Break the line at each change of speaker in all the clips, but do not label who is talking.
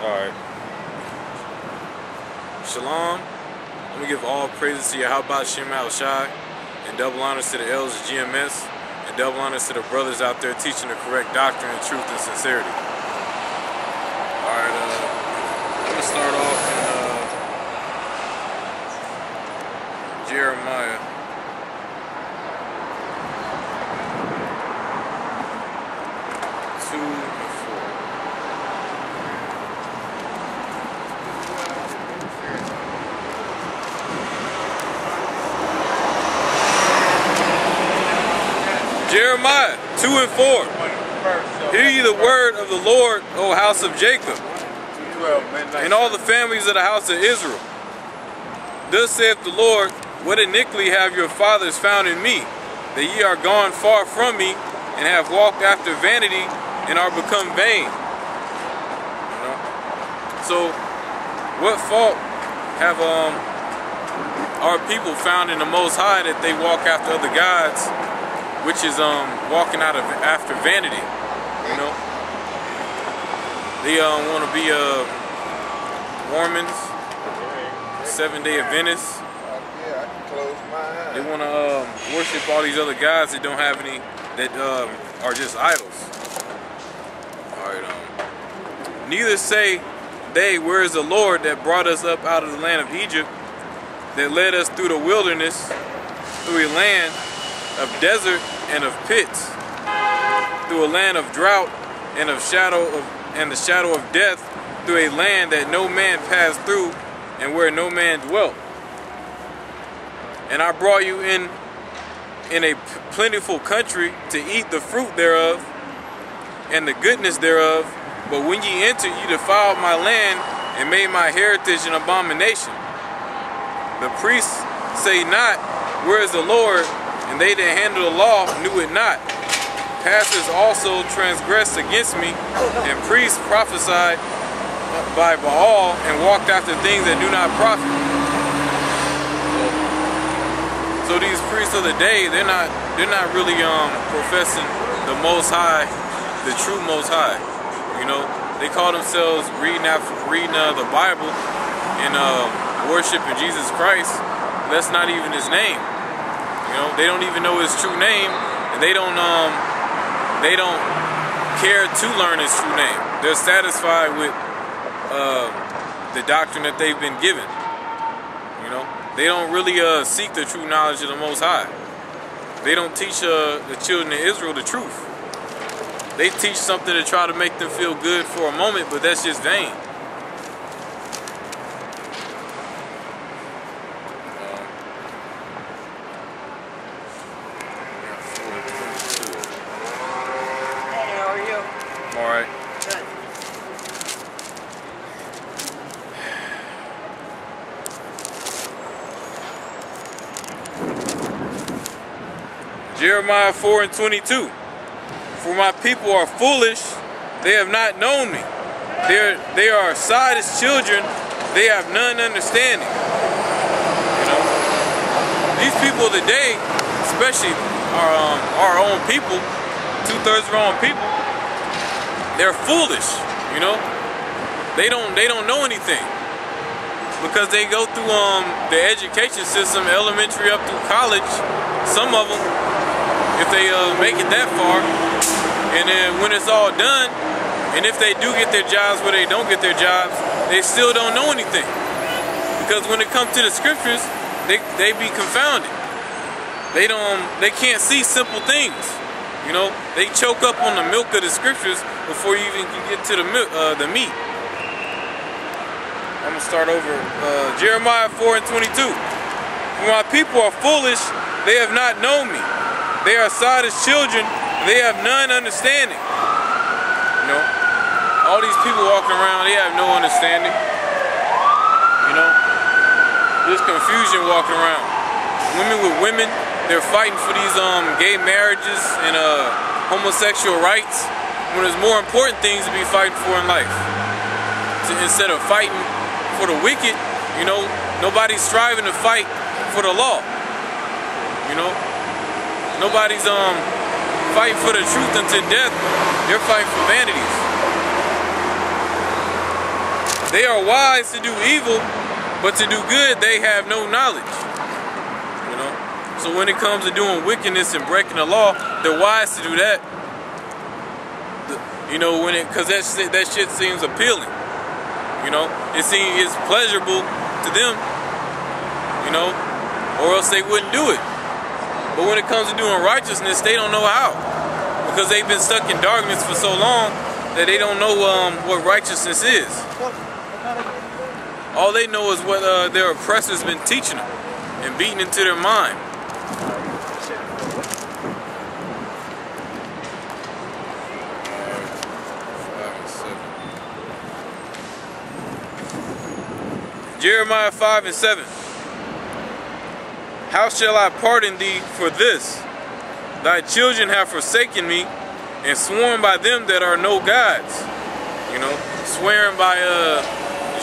Alright. Shalom. Let me give all praises to Yahweh Shem Al-Shai, and double honors to the elders of GMS, and double honors to the brothers out there teaching the correct doctrine and truth and sincerity. Alright, I'm going to start off in Jeremiah. Jeremiah 2 and 4. Hear ye the word of the Lord, O house of Jacob, and all the families of the house of Israel. Thus saith the Lord, what iniquity have your fathers found in me, that ye are gone far from me, and have walked after vanity, and are become vain. So, what fault have our people found in the Most High that they walk after other gods, which is walking after vanity? You know, they want to be Mormons, Seventh-day Adventists. They want to worship all these other gods that don't have any, that are just idols. All right. Neither say they, where is the Lord that brought us up out of the land of Egypt, that led us through the wilderness, through a land of desert and of pits, through a land of drought and of the shadow of death, through a land that no man passed through, and where no man dwelt. And I brought you in a plentiful country to eat the fruit thereof and the goodness thereof. But when ye entered, ye defiled my land and made my heritage an abomination. The priests say not, where is the Lord? And they that handle the law knew it not. Pastors also transgressed against me, and priests prophesied by Baal, and walked after things that do not profit. So these priests of the day, they're not really professing the Most High, the true Most High. You know, they call themselves reading the Bible and worshiping Jesus Christ. That's not even his name. You know, they don't even know his true name, and they don't care to learn his true name. They're satisfied with the doctrine that they've been given. You know, they don't really seek the true knowledge of the Most High. They don't teach the children of Israel the truth. They teach something to try to make them feel good for a moment, but that's just vain. Alright. Jeremiah 4 and 22. For my people are foolish, they have not known me. They are side as children, they have none understanding. You know, these people of the day, especially our own people, 2/3 of our own people, they're foolish, you know. They don't know anything, because they go through the education system, elementary up through college. Some of them, if they make it that far, and then when it's all done, and if they do get their jobs where they don't get their jobs, they still don't know anything, because when it comes to the scriptures, they be confounded. They can't see simple things. You know, they choke up on the milk of the scriptures before you even can get to the meat. I'm going to start over. Jeremiah 4 and 22. For my people are foolish, they have not known me. They are side as children, they have none understanding. You know, all these people walking around, they have no understanding. You know, there's confusion walking around. Women with women, they're fighting for these gay marriages and homosexual rights, when there's more important things to be fighting for in life. Instead of fighting for the wicked, you know, nobody's striving to fight for the law. You know, nobody's fighting for the truth unto death. They're fighting for vanities. They are wise to do evil, but to do good they have no knowledge. You know? So when it comes to doing wickedness and breaking the law, they're wise to do that. You know, because that shit seems appealing. You know, it's pleasurable to them. You know, or else they wouldn't do it. But when it comes to doing righteousness, they don't know how, because they've been stuck in darkness for so long that they don't know what righteousness is. All they know is what their oppressor's been teaching them and beating into their mind. Jeremiah 5 and 7. How shall I pardon thee for this? Thy children have forsaken me and sworn by them that are no gods. You know, swearing by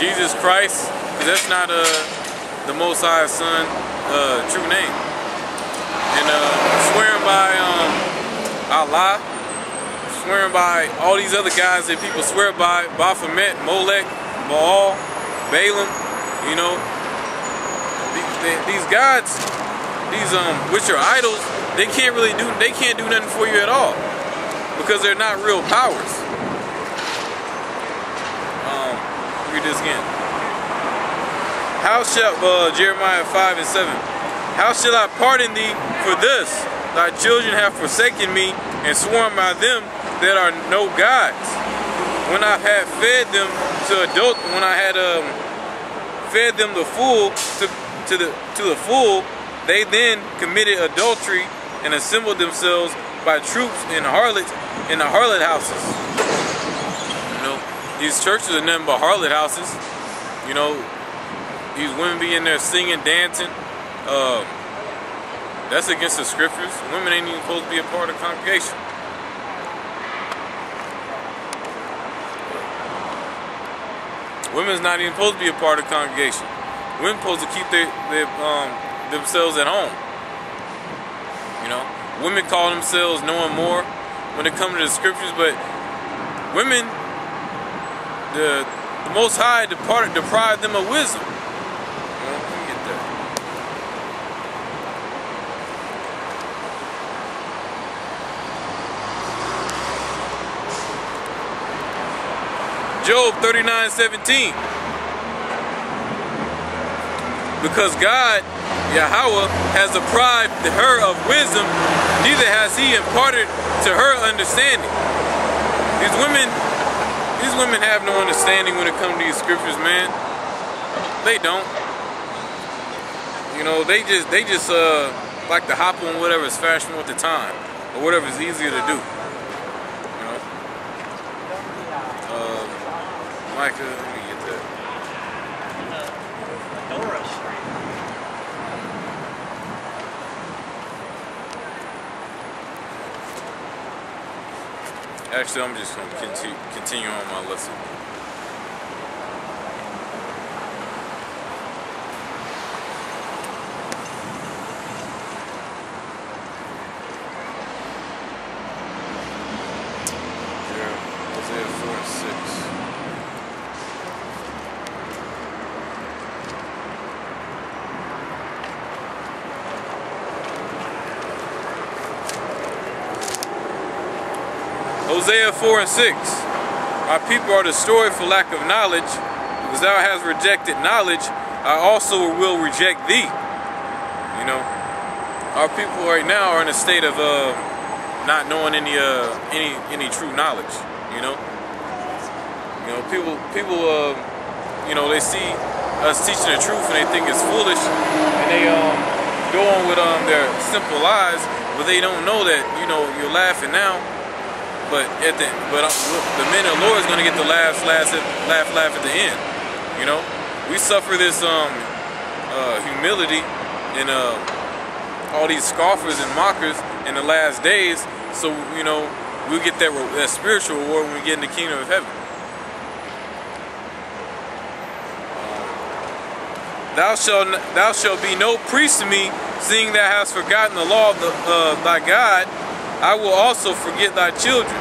Jesus Christ, because that's not the Most High's Son true name. And swearing by Allah, swearing by all these other guys that people swear by, Baphomet, Molech, Baal, Balaam. You know, these gods, these which are idols, they can't do nothing for you at all, because they're not real powers. Read this again. How shall Jeremiah 5 and 7. How shall I pardon thee for this? Thy children have forsaken me and sworn by them that are no gods. When I had fed them to when I had fed them the full to the full, they then committed adultery and assembled themselves by troops in the harlot houses. You know, these churches are nothing but harlot houses. You know, these women be in there singing, dancing. That's against the scriptures. Women ain't even supposed to be a part of the congregation. Women's not even supposed to be a part of the congregation. Women supposed to keep themselves at home. You know, women call themselves knowing more when it comes to the scriptures, but women, the Most High deprived them of wisdom. You know, let me get that. Job 39:17. Because God, Yahweh, has deprived her of wisdom, neither has he imparted to her understanding. These women have no understanding when it comes to these scriptures, man. They don't. You know, they just like to hop on whatever's fashionable at the time, or whatever's easier to do. You know. Micah, let me get that.
Dora Street.
Actually, I'm just going to continue on my lesson. Hosea 4 and 6. Hosea 4 and 6. My people are destroyed for lack of knowledge. Because thou hast rejected knowledge, I also will reject thee. You know, our people right now are in a state of not knowing any true knowledge. You know, people you know, they see us teaching the truth and they think it's foolish, and they go on with their simple lies, but they don't know that, you know, you're laughing now. But the men of the Lord is going to get the laugh at the end. You know, we suffer this humility and all these scoffers and mockers in the last days. So, you know, we'll get that spiritual reward when we get in the kingdom of heaven. Thou shalt be no priest to me, seeing thou hast forgotten the law of thy God. I will also forget thy children.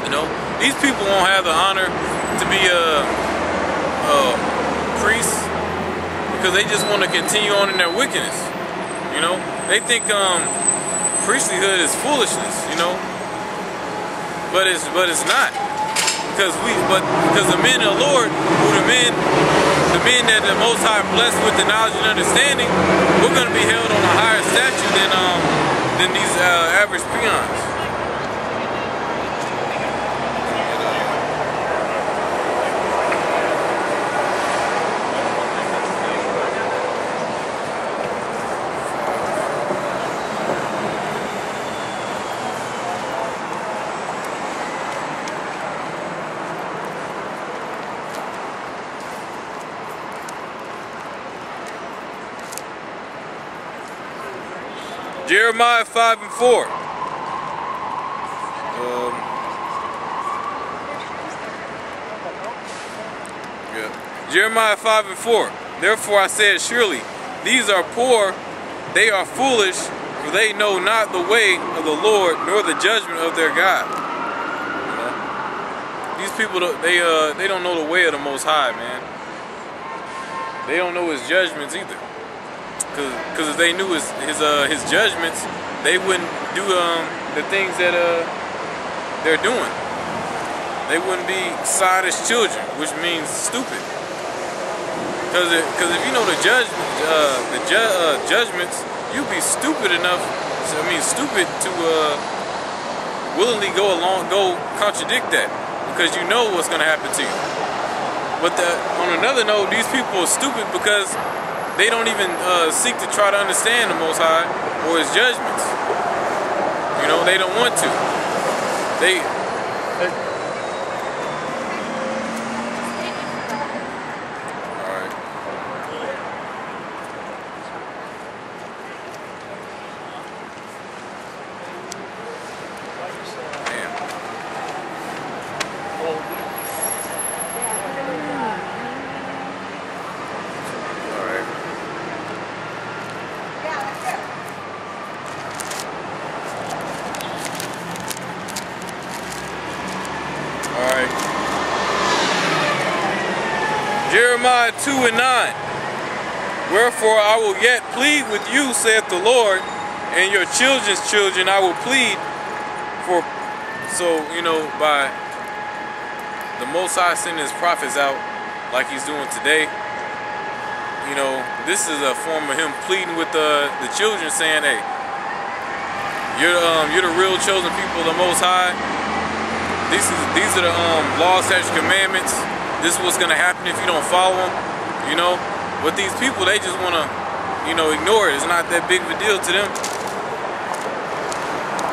You know, these people won't have the honor to be priests, because they just want to continue on in their wickedness. You know, they think priesthood is foolishness. You know, but it's not, because the men of the Lord, who the men that the Most High blessed with the knowledge and understanding, we're going to be held on a higher statue than these average peons. Jeremiah 5 and 4. Jeremiah 5 and 4. Therefore I said, surely these are poor, they are foolish, for they know not the way of the Lord, nor the judgment of their God. You know? These people, they don't know the way of the Most High, man. They don't know His judgments either. Because if they knew his judgments, they wouldn't do the things that they're doing. They wouldn't be sottish children, which means stupid. Because if you know the judgments, you'd be stupid enough. Stupid to willingly go contradict that, because you know what's going to happen to you. But on another note, these people are stupid because they don't even seek to try to understand the Most High or His judgments. You know, they don't want to. Alright. Damn. Jeremiah 2 and 9. Wherefore I will yet plead with you, saith the Lord, and your children's children I will plead for. So, you know, by the Most High sending His prophets out like He's doing today, you know, this is a form of Him pleading with the children, saying, hey, you're the real chosen people of the Most High. These are the laws, statutes, commandments. This is what's gonna happen if you don't follow them, you know. But these people, they just wanna, you know, ignore it. It's not that big of a deal to them.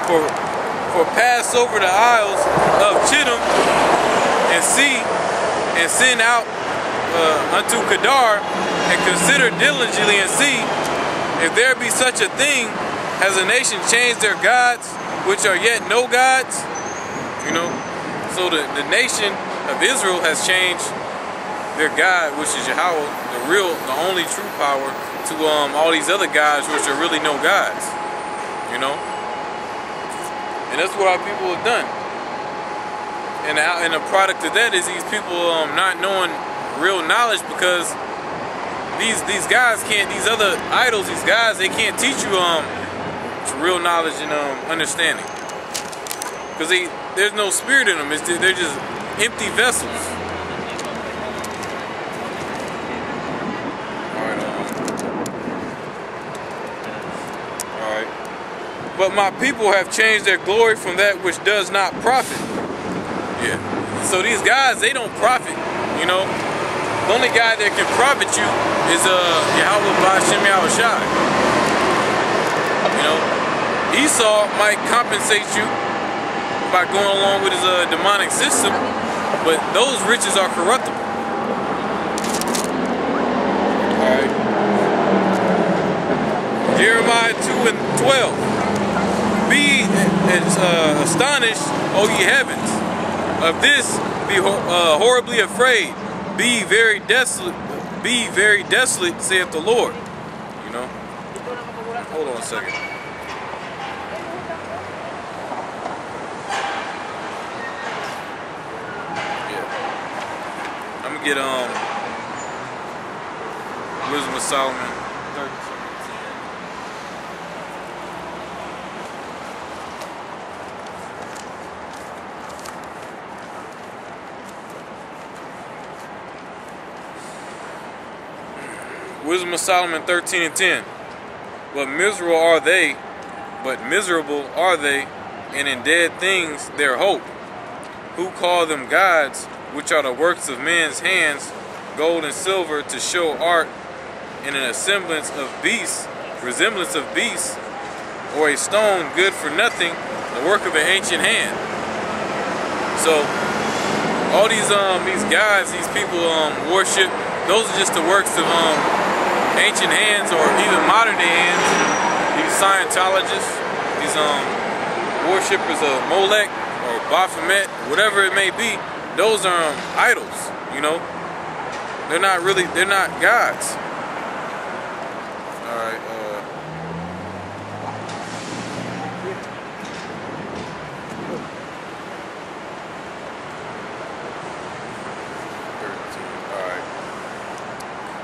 For pass over the isles of Chittim and see and send out unto Kedar, and consider diligently and see if there be such a thing as a nation change their gods, which are yet no gods, you know. So the nation of Israel has changed their God, which is Yahweh, the only true power, to all these other gods, which are really no gods, you know. And that's what our people have done. And the product of that is these people not knowing real knowledge, because these guys can't, these other idols, these guys, they can't teach you real knowledge and understanding, because there's no spirit in them. They're just empty vessels. Alright. But my people have changed their glory from that which does not profit. Yeah. So these guys, they don't profit, you know. The only guy that can profit you is Yahweh Ba'Shem Yahushai. You know, Esau might compensate you by going along with his demonic system, but those riches are corruptible. Alright. Jeremiah 2 and 12. Be astonished, O ye heavens. Of this be horribly afraid. Be very desolate, saith the Lord. You know? Hold on a second. Yeah. I'm gonna get Wisdom of Solomon 13. Wisdom of Solomon 13:10. But miserable are they, and in dead things their hope, who call them gods, which are the works of men's hands, gold and silver, to show art, in an resemblance of beasts, or a stone good for nothing, the work of an ancient hand. So all these gods, these people worship, those are just the works of ancient hands, or even modern day hands. These Scientologists, these worshippers of Molech or Baphomet, whatever it may be, those are idols, you know. They're not gods. Alright,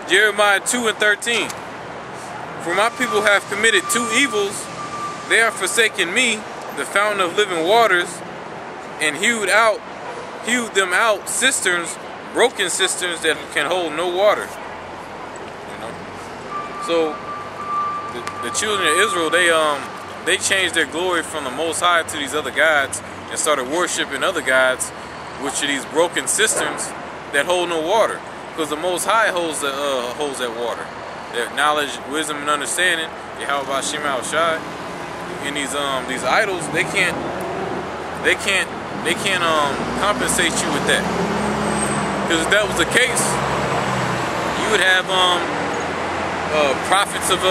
Jeremiah 2:13. For my people have committed two evils. They have forsaken me, the fountain of living waters, and hewed them out cisterns, broken cisterns that can hold no water. You know. So the children of Israel, they changed their glory from the Most High to these other gods and started worshiping other gods, which are these broken cisterns that hold no water. Because the Most High holds that water, that knowledge, wisdom, and understanding. Yahweh Shem Al Shai. And these idols, they can't compensate you with that. Because if that was the case, you would have prophets of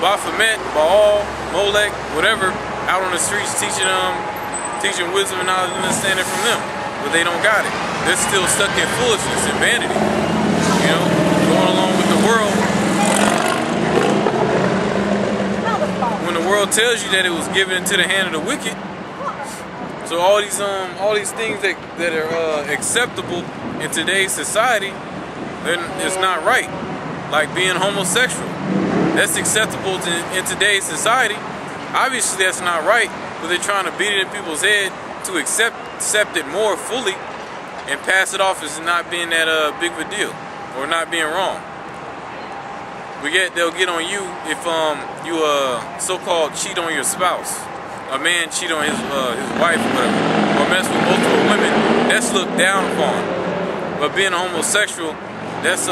Baphomet, Baal, Molech, whatever, out on the streets teaching wisdom and knowledge and understanding from them. But they don't got it. They're still stuck in foolishness and vanity. You know, going along with the world. When the world tells you that it was given into the hand of the wicked. So all these things that are acceptable in today's society, it's not right. Like being homosexual. That's acceptable in today's society. Obviously that's not right, but they're trying to beat it in people's head to accept it more fully and pass it off as not being that big of a deal or not being wrong. They'll get on you if you so-called cheat on your spouse. A man cheat on his wife or whatever, or mess with multiple women. That's looked down upon. But being a homosexual, that's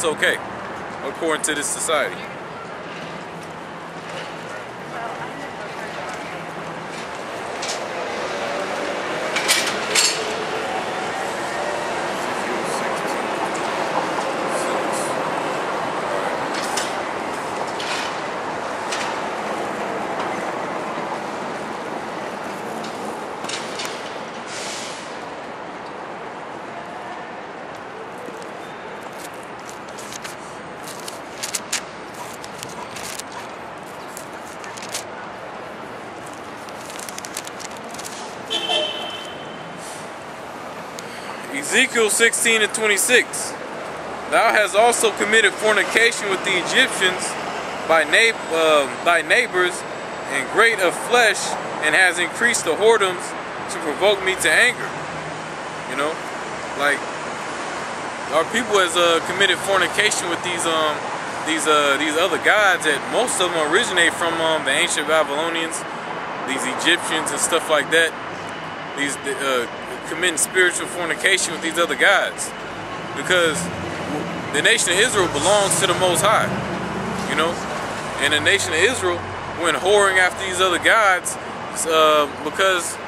okay according to this society. Ezekiel 16:26. Thou hast also committed fornication with the Egyptians, thy neighbors, and great of flesh, and has increased the whoredoms to provoke me to anger. You know, like our people has committed fornication with these other gods that most of them originate from the ancient Babylonians, these Egyptians and stuff like that. These committing spiritual fornication with these other gods, because the nation of Israel belongs to the Most High, you know, and the nation of Israel went whoring after these other gods because,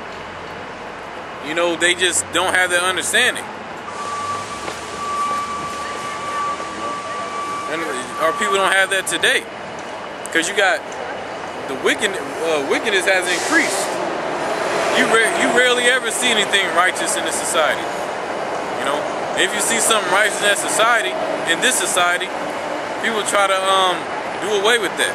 you know, they just don't have that understanding. And our people don't have that today, because you got the wickedness has increased. You rarely ever see anything righteous in this society. You know, and if you see something righteous in that society, in this society, people try to do away with that.